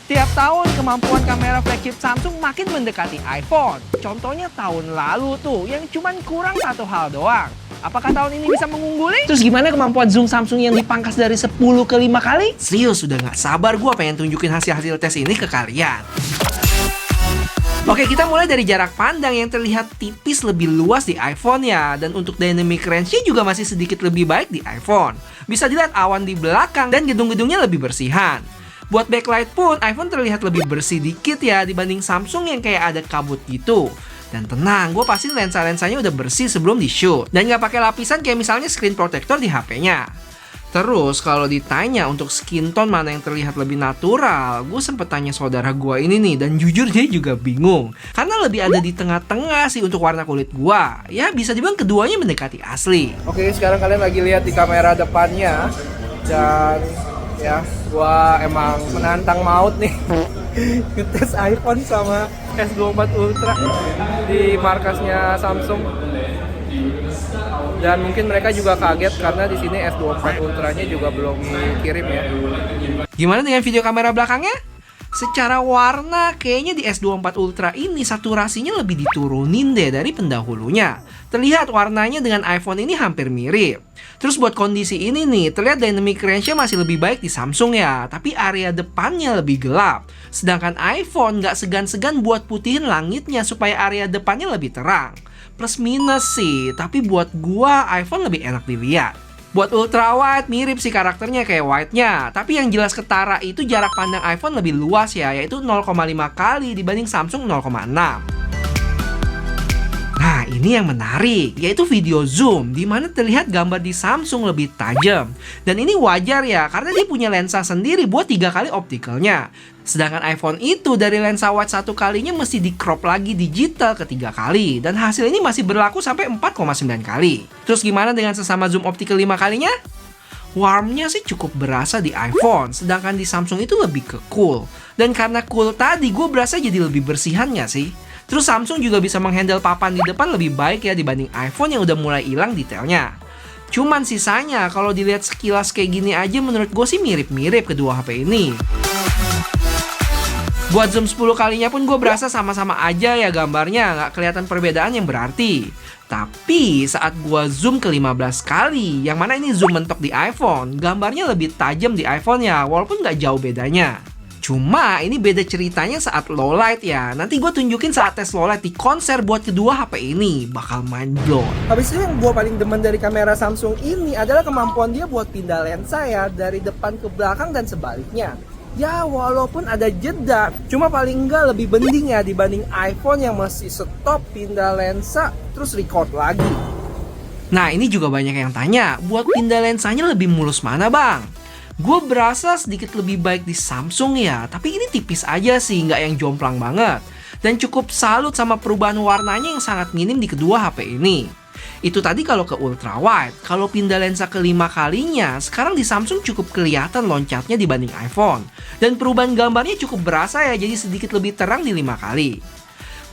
Tiap tahun kemampuan kamera flagship Samsung makin mendekati iPhone. Contohnya tahun lalu tuh yang cuman kurang satu hal doang. Apakah tahun ini bisa mengungguli? Terus gimana kemampuan zoom Samsung yang dipangkas dari 10 ke 5 kali? Serius, udah gak sabar gue pengen tunjukin hasil-hasil tes ini ke kalian. Oke, kita mulai dari jarak pandang yang terlihat tipis lebih luas di iPhone ya. Dan untuk dynamic range-nya juga masih sedikit lebih baik di iPhone. Bisa dilihat awan di belakang dan gedung-gedungnya lebih bersihan. Buat backlight pun iPhone terlihat lebih bersih dikit ya dibanding Samsung yang kayak ada kabut gitu. Dan tenang, gue pastiin lensa-lensanya udah bersih sebelum di-shoot. Dan nggak pakai lapisan kayak misalnya screen protector di HP-nya. Terus kalau ditanya untuk skin tone mana yang terlihat lebih natural, gue sempet tanya saudara gue ini nih, dan jujur dia juga bingung. Karena lebih ada di tengah-tengah sih untuk warna kulit gue. Ya bisa dibilang keduanya mendekati asli. Oke, sekarang kalian lagi lihat di kamera depannya. Dan ya, gua emang menantang maut nih ngetes iPhone sama S24 Ultra di markasnya Samsung. Dan mungkin mereka juga kaget karena di sini S24 Ultra-nya juga belum dikirim ya. Gimana dengan video kamera belakangnya? Secara warna, kayaknya di S24 Ultra ini saturasinya lebih diturunin deh dari pendahulunya. Terlihat warnanya dengan iPhone ini hampir mirip. Terus buat kondisi ini nih, terlihat dynamic range-nya masih lebih baik di Samsung ya. Tapi area depannya lebih gelap. Sedangkan iPhone nggak segan-segan buat putihin langitnya supaya area depannya lebih terang. Plus minus sih, tapi buat gua iPhone lebih enak dilihat. Buat ultra wide mirip sih karakternya kayak wide-nya. Tapi yang jelas ketara itu jarak pandang iPhone lebih luas ya, yaitu 0,5 kali dibanding Samsung 0,6. Nah, ini yang menarik, yaitu video zoom, di mana terlihat gambar di Samsung lebih tajam. Dan ini wajar ya, karena dia punya lensa sendiri buat 3 kali optikalnya. Sedangkan iPhone itu dari lensa wide 1 kalinya mesti di crop lagi digital ke 3 kali. Dan hasil ini masih berlaku sampai 4,9 kali. Terus gimana dengan sesama zoom optical 5 kalinya? Warmnya sih cukup berasa di iPhone, sedangkan di Samsung itu lebih ke cool. Dan karena cool tadi, gue berasa jadi lebih bersihan gak sih? Terus Samsung juga bisa menghandle papan di depan lebih baik ya dibanding iPhone yang udah mulai hilang detailnya. Cuman sisanya kalau dilihat sekilas kayak gini aja menurut gue sih mirip-mirip kedua HP ini. Buat zoom 10 kalinya pun gue berasa sama-sama aja ya gambarnya, nggak kelihatan perbedaan yang berarti. Tapi saat gue zoom ke 15 kali, yang mana ini zoom mentok di iPhone, gambarnya lebih tajam di iPhone ya, walaupun nggak jauh bedanya. Cuma ini beda ceritanya saat low light ya. Nanti gue tunjukin saat tes low light di konser buat kedua HP ini. Bakal mind blown. Habis itu yang gue paling demen dari kamera Samsung ini adalah kemampuan dia buat pindah lensa ya, dari depan ke belakang dan sebaliknya. Ya walaupun ada jeda, cuma paling enggak lebih bening ya dibanding iPhone yang masih stop, pindah lensa, terus record lagi. Nah ini juga banyak yang tanya, buat pindah lensanya lebih mulus mana bang? Gue berasa sedikit lebih baik di Samsung ya, tapi ini tipis aja sih, nggak yang jomplang banget. Dan cukup salut sama perubahan warnanya yang sangat minim di kedua HP ini. Itu tadi kalau ke ultra wide. Kalau pindah lensa ke 5 kalinya, sekarang di Samsung cukup kelihatan loncatnya dibanding iPhone. Dan perubahan gambarnya cukup berasa ya, jadi sedikit lebih terang di 5 kali.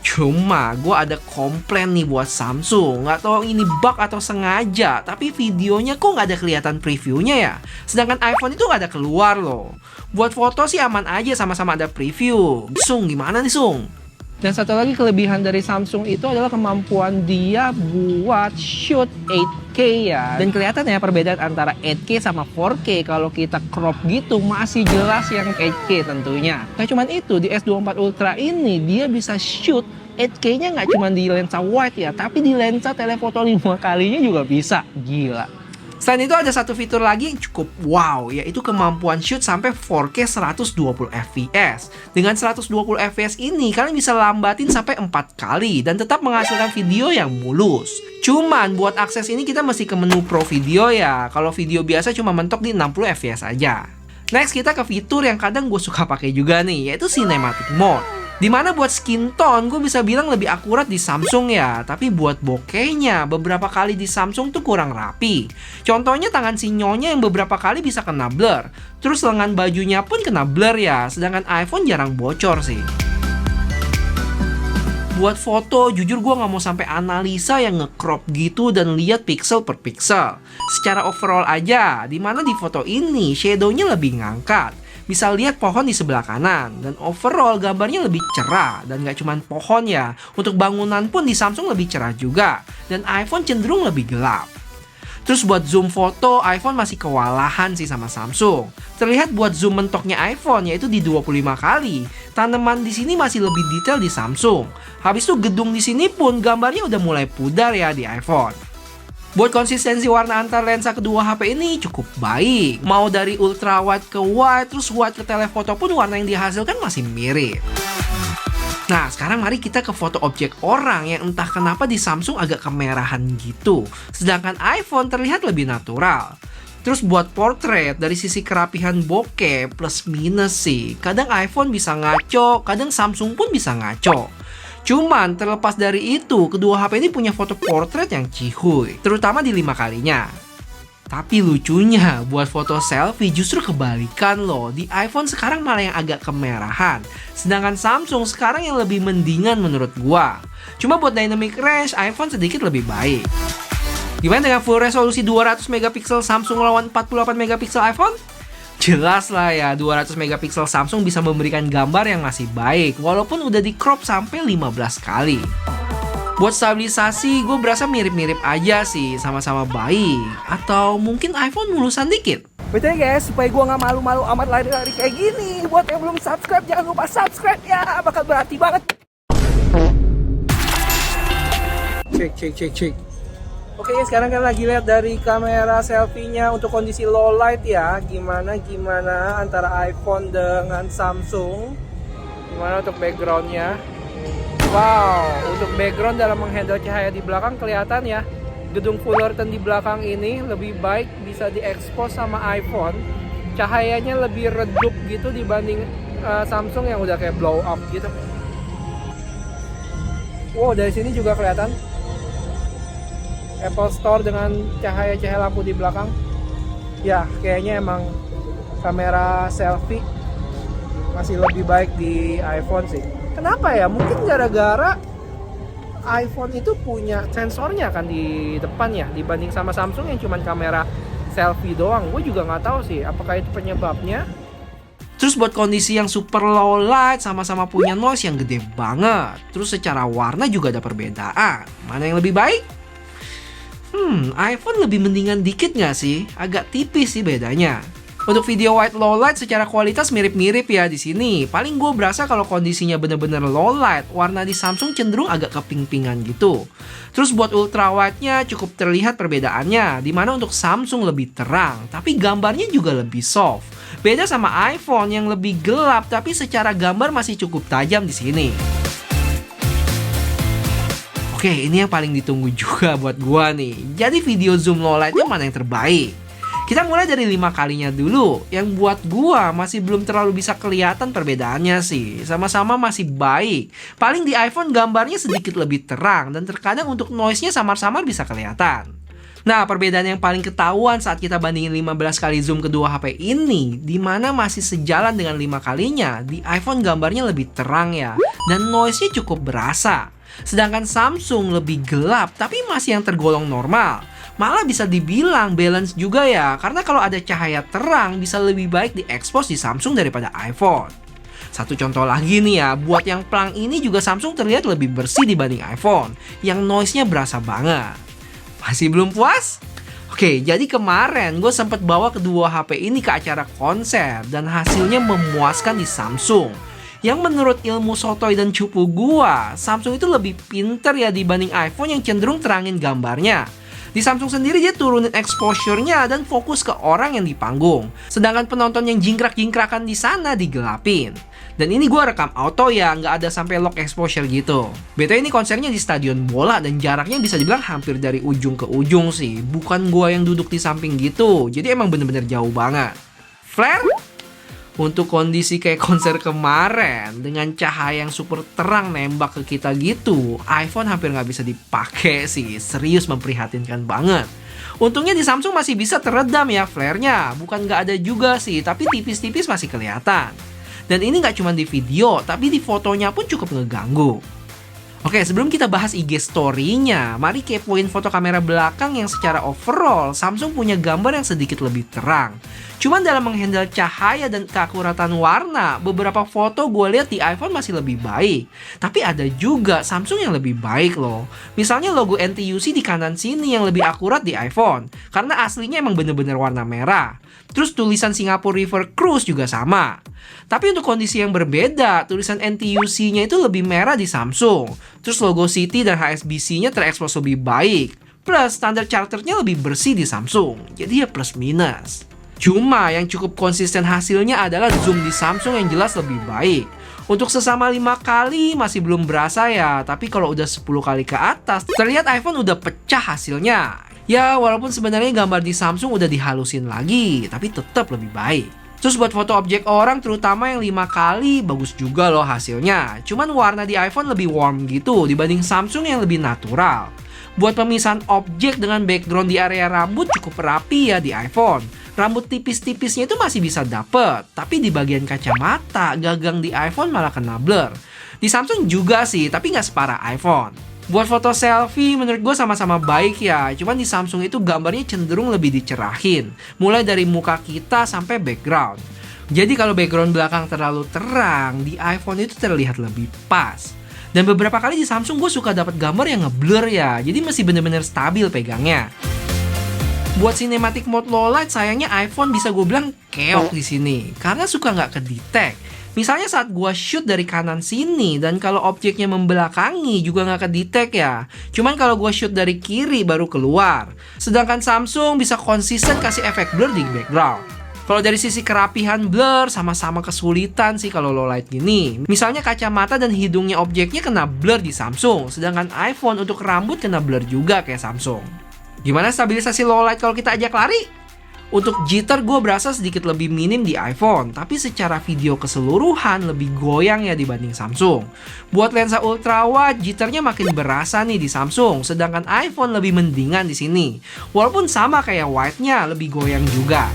Cuma gue ada komplain nih buat Samsung. Nggak tahu ini bug atau sengaja, tapi videonya kok nggak ada kelihatan previewnya ya. Sedangkan iPhone itu nggak ada keluar loh. Buat foto sih aman aja, sama-sama ada preview. Sung, gimana nih Sung? Dan satu lagi kelebihan dari Samsung itu adalah kemampuan dia buat shoot 8K ya. Dan kelihatan ya perbedaan antara 8K sama 4K. Kalau kita crop gitu masih jelas yang 8K tentunya. Nah cuman itu di S24 Ultra ini dia bisa shoot 8K-nya nggak cuma di lensa wide ya, tapi di lensa telefoto 5 kalinya juga bisa. Gila. Selain itu ada satu fitur lagi yang cukup wow, yaitu kemampuan shoot sampai 4K 120 fps. Dengan 120 fps ini kalian bisa lambatin sampai 4 kali dan tetap menghasilkan video yang mulus. Cuman buat akses ini kita mesti ke menu Pro Video ya. Kalau video biasa cuma mentok di 60 fps aja. Next kita ke fitur yang kadang gue suka pakai juga nih, yaitu Cinematic Mode. Dimana buat skin tone gue bisa bilang lebih akurat di Samsung ya. Tapi buat bokehnya beberapa kali di Samsung tuh kurang rapi. Contohnya tangan si nyonya yang beberapa kali bisa kena blur. Terus lengan bajunya pun kena blur ya. Sedangkan iPhone jarang bocor sih. Buat foto, jujur gue gak mau sampai analisa yang nge-crop gitu dan lihat pixel per pixel. Secara overall aja, dimana di foto ini shadownya lebih ngangkat. bisa lihat pohon di sebelah kanan. Dan overall gambarnya lebih cerah. Dan nggak cuma pohon ya, untuk bangunan pun di Samsung lebih cerah juga. Dan iPhone cenderung lebih gelap. Terus buat zoom foto, iPhone masih kewalahan sih sama Samsung. Terlihat buat zoom mentoknya iPhone yaitu di 25 kali. Tanaman di sini masih lebih detail di Samsung. Habis itu gedung di sini pun gambarnya udah mulai pudar ya di iPhone. Buat konsistensi warna antar lensa kedua HP ini cukup baik. Mau dari ultra wide ke wide, terus wide ke telephoto pun warna yang dihasilkan masih mirip. Nah, sekarang mari kita ke foto objek orang yang entah kenapa di Samsung agak kemerahan gitu. Sedangkan iPhone terlihat lebih natural. Terus buat portrait, dari sisi kerapihan bokeh plus minus sih. Kadang iPhone bisa ngaco, kadang Samsung pun bisa ngaco. Cuman terlepas dari itu, kedua HP ini punya foto portrait yang cihuy. Terutama di 5 kalinya. Tapi lucunya, buat foto selfie justru kebalikan loh. Di iPhone sekarang malah yang agak kemerahan. Sedangkan Samsung sekarang yang lebih mendingan menurut gua. Cuma buat dynamic range, iPhone sedikit lebih baik. Gimana dengan full resolusi 200 megapiksel Samsung lawan 48 megapiksel iPhone? Jelas lah ya, 200 megapiksel Samsung bisa memberikan gambar yang masih baik. Walaupun udah di crop sampai 15 kali. Buat stabilisasi, gue berasa mirip-mirip aja sih, sama-sama baik. Atau mungkin iPhone mulusan dikit. Betul guys, supaya gue gak malu-malu amat lari-lari kayak gini. Buat yang belum subscribe, jangan lupa subscribe ya. Bakal berarti banget. Cek. Oke, sekarang kan lagi lihat dari kamera selfie-nya untuk kondisi low light ya. Gimana antara iPhone dengan Samsung. Gimana untuk background-nya. Wow, untuk background dalam menghandle cahaya di belakang kelihatan ya. Gedung Fullerton di belakang ini lebih baik bisa diekspos sama iPhone. Cahayanya lebih redup gitu dibanding Samsung yang udah kayak blow up gitu. Wow, dari sini juga kelihatan Apple Store dengan cahaya-cahaya lampu di belakang. Ya, kayaknya emang kamera selfie masih lebih baik di iPhone sih. Kenapa ya? Mungkin gara-gara iPhone itu punya sensornya kan di depan ya, dibanding sama Samsung yang cuma kamera selfie doang. Gue juga nggak tahu sih apakah itu penyebabnya. Terus buat kondisi yang super low light, sama-sama punya noise yang gede banget. Terus secara warna juga ada perbedaan. Mana yang lebih baik? iPhone lebih mendingan dikit nggak sih? Agak tipis sih bedanya. Untuk video wide low light secara kualitas mirip-mirip ya di sini. Paling gue berasa kalau kondisinya bener-bener low light, warna di Samsung cenderung agak keping-pingan gitu. Terus buat ultra wide-nya cukup terlihat perbedaannya, dimana untuk Samsung lebih terang, tapi gambarnya juga lebih soft. Beda sama iPhone yang lebih gelap, tapi secara gambar masih cukup tajam di sini. Oke, ini yang paling ditunggu juga buat gue nih. Jadi video zoom low light-nya mana yang terbaik? Kita mulai dari 5 kalinya dulu. Yang buat gua masih belum terlalu bisa kelihatan perbedaannya sih. Sama-sama masih baik. Paling di iPhone gambarnya sedikit lebih terang. Dan terkadang untuk noise-nya samar-samar bisa kelihatan. Nah, perbedaan yang paling ketahuan saat kita bandingin 15 kali zoom kedua HP ini, dimana masih sejalan dengan 5 kalinya, di iPhone gambarnya lebih terang ya. Dan noise-nya cukup berasa. Sedangkan Samsung lebih gelap, tapi masih yang tergolong normal. Malah bisa dibilang balance juga ya, karena kalau ada cahaya terang bisa lebih baik diekspos di Samsung daripada iPhone. Satu contoh lagi nih ya, buat yang pelang ini juga Samsung terlihat lebih bersih dibanding iPhone, yang noise-nya berasa banget. Masih belum puas? Oke, jadi kemarin gue sempat bawa kedua HP ini ke acara konser dan hasilnya memuaskan di Samsung. Yang menurut ilmu sotoy dan cupu gua, Samsung itu lebih pinter ya dibanding iPhone yang cenderung terangin gambarnya. Di Samsung sendiri dia turunin exposure-nya dan fokus ke orang yang di panggung. Sedangkan penonton yang jingkrak-jingkrakan di sana digelapin. Dan ini gue rekam auto ya, nggak ada sampai lock exposure gitu. BTW ini konsernya di stadion bola dan jaraknya bisa dibilang hampir dari ujung ke ujung sih. Bukan gue yang duduk di samping gitu, jadi emang bener-bener jauh banget. Flare? Untuk kondisi kayak konser kemarin, dengan cahaya yang super terang nembak ke kita gitu, iPhone hampir nggak bisa dipakai sih, serius memprihatinkan banget. Untungnya di Samsung masih bisa teredam ya flare-nya, bukan nggak ada juga sih, tapi tipis-tipis masih kelihatan. Dan ini nggak cuma di video, tapi di fotonya pun cukup ngeganggu. Oke, sebelum kita bahas IG story-nya, mari kepoin foto kamera belakang yang secara overall Samsung punya gambar yang sedikit lebih terang. Cuman dalam menghandle cahaya dan keakuratan warna, beberapa foto gue lihat di iPhone masih lebih baik. Tapi ada juga Samsung yang lebih baik loh. Misalnya logo NTUC di kanan sini yang lebih akurat di iPhone, karena aslinya emang bener-bener warna merah. Terus tulisan Singapore River Cruise juga sama. Tapi untuk kondisi yang berbeda, tulisan NTUC-nya itu lebih merah di Samsung. Terus logo City dan HSBC-nya terekspos lebih baik. Plus standar charternya lebih bersih di Samsung. Jadi ya plus minus. Cuma yang cukup konsisten hasilnya adalah zoom di Samsung yang jelas lebih baik. Untuk sesama 5 kali masih belum berasa ya, tapi kalau udah 10 kali ke atas, terlihat iPhone udah pecah hasilnya. Ya walaupun sebenarnya gambar di Samsung udah dihalusin lagi, tapi tetap lebih baik. Terus buat foto objek orang terutama yang 5 kali bagus juga loh hasilnya. Cuman warna di iPhone lebih warm gitu dibanding Samsung yang lebih natural. Buat pemisahan objek dengan background di area rambut cukup rapi ya di iPhone. Rambut tipis-tipisnya itu masih bisa dapet, tapi di bagian kacamata, gagang di iPhone malah kena blur. Di Samsung juga sih, tapi nggak separah iPhone. Buat foto selfie menurut gue sama-sama baik ya. Cuman di Samsung itu gambarnya cenderung lebih dicerahin. Mulai dari muka kita sampai background. Jadi kalau background belakang terlalu terang, di iPhone itu terlihat lebih pas. Dan beberapa kali di Samsung gue suka dapat gambar yang ngeblur ya. Jadi masih bener-bener stabil pegangnya. Buat cinematic mode low light sayangnya iPhone bisa gue bilang keok di sini. Karena suka nggak kedetect. Misalnya saat gua shoot dari kanan sini dan kalau objeknya membelakangi juga nggak kedetek ya. Cuman kalau gua shoot dari kiri baru keluar. Sedangkan Samsung bisa konsisten kasih efek blur di background. Kalau dari sisi kerapihan blur sama-sama kesulitan sih kalau low light gini. Misalnya kacamata dan hidungnya objeknya kena blur di Samsung. Sedangkan iPhone untuk rambut kena blur juga kayak Samsung. Gimana stabilisasi low light kalau kita ajak lari? Untuk jitter gue berasa sedikit lebih minim di iPhone, tapi secara video keseluruhan lebih goyang ya dibanding Samsung. Buat lensa ultrawide, jitternya makin berasa nih di Samsung, sedangkan iPhone lebih mendingan di sini. Walaupun sama kayak wide-nya, lebih goyang juga.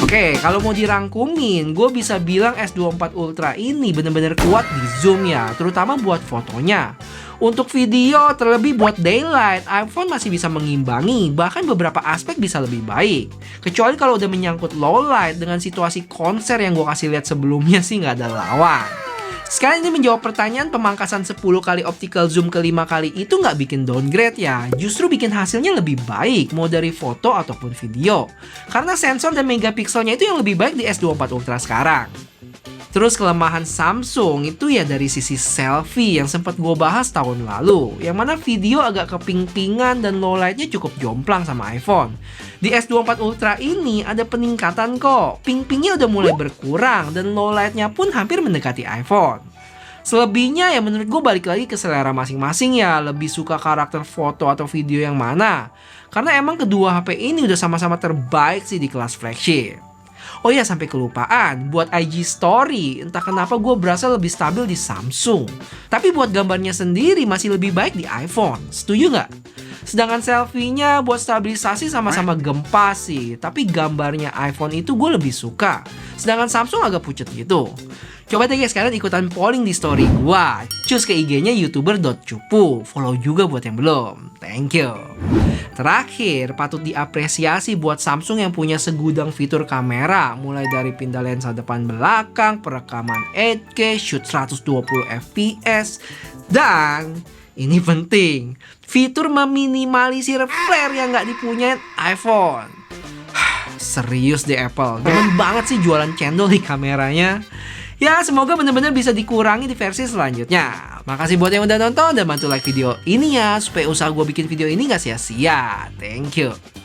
Oke, kalau mau dirangkumin, gue bisa bilang S24 Ultra ini bener-bener kuat di zoom ya, terutama buat fotonya. Untuk video, terlebih buat daylight, iPhone masih bisa mengimbangi, bahkan beberapa aspek bisa lebih baik. Kecuali kalau udah menyangkut low light dengan situasi konser yang gue kasih lihat sebelumnya sih nggak ada lawan. Sekarang ini menjawab pertanyaan pemangkasan 10 kali optical zoom ke 5 kali itu nggak bikin downgrade ya, justru bikin hasilnya lebih baik, mau dari foto ataupun video. Karena sensor dan megapikselnya itu yang lebih baik di S24 Ultra sekarang. Terus kelemahan Samsung itu ya dari sisi selfie yang sempat gue bahas tahun lalu. Yang mana video agak keping-pingan dan low lightnya cukup jomplang sama iPhone. Di S24 Ultra ini ada peningkatan kok. Ping-pingnya udah mulai berkurang dan low lightnya pun hampir mendekati iPhone. Selebihnya ya menurut gue balik lagi ke selera masing-masing ya. Lebih suka karakter foto atau video yang mana. Karena emang kedua HP ini udah sama-sama terbaik sih di kelas flagship. Oh iya sampai kelupaan, buat IG story entah kenapa gue berasa lebih stabil di Samsung. Tapi buat gambarnya sendiri masih lebih baik di iPhone, setuju nggak? Sedangkan selfie-nya buat stabilisasi sama-sama gempa sih. Tapi gambarnya iPhone itu gue lebih suka. Sedangkan Samsung agak pucet gitu. Coba deh guys kalian ikutan polling di story gue. Cus ke IG-nya youtuber.cupu. Follow juga buat yang belum. Thank you. Terakhir, patut diapresiasi buat Samsung yang punya segudang fitur kamera. Mulai dari pindah lensa depan belakang, perekaman 8K, shoot 120 fps. Dan ini penting, fitur meminimalisir flare yang nggak dipunyain iPhone. Serius deh Apple, demen banget sih jualan cendol di kameranya. Ya semoga benar-benar bisa dikurangi di versi selanjutnya. Makasih buat yang udah nonton dan bantu like video ini ya, supaya usaha gue bikin video ini gak sia-sia. Thank you.